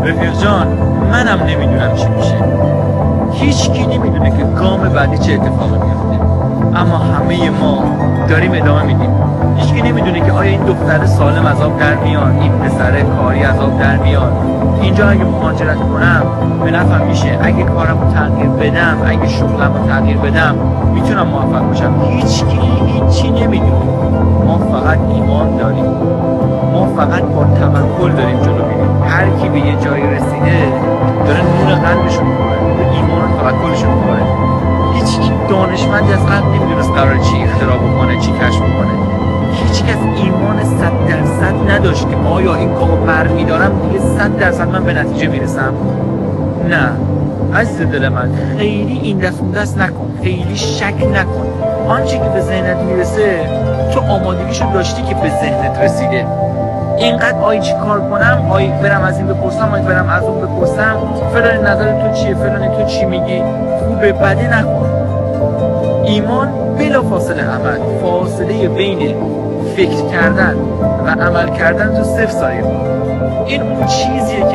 رفیق جان، منم نمیدونم چی میشه. هیچکی نمیدونه که گام بعدی چه اتفاقی میفته، اما همه ما داریم ادامه میدیم. هیچکی نمیدونه که آیا این دختر سالم از آب در میاد، این پسر کاری از آب در میاد. اینجا اگه مهاجرت کنم به نفعم میشه، اگه کارمو تغییر بدم، اگه شغلمو تغییر بدم میتونم موفق بشم. هیچکی هیچی نمیدونه. ما فقط ایمان داریم، ما فقط با توکل داریم جلو میریم. هر کی به یه جایی رسیده داره نور قلبشو میخوره، ایمان و توکلشو میخوره. هیچ دانشمندی از قبل نمیدونست قرار چی اختراع بکنه، چی کشف بکنه. هیچ کس ایمان 100% نداشت که آیا این کارو برمیدارم دیگه 100% من به نتیجه میرسم. نه عزیز دل من، خیلی این دست اون دست نکن، خیلی شک نکن. آنچه که به ذهنت میرسه تو آمادگیشو داشتی که به ذهنت رسیده. اینقدر آی چی کار کنم، آی برم از این بپرسم، آی برم از اون بپرسم، فلان نظر تو چیه، فلان تو چی میگی، خوبه بده نکن. ایمان بلا فاصله عمل، فاصله بین فکر کردن و عمل کردن تو 0 ثانیه. این اون چیزیه که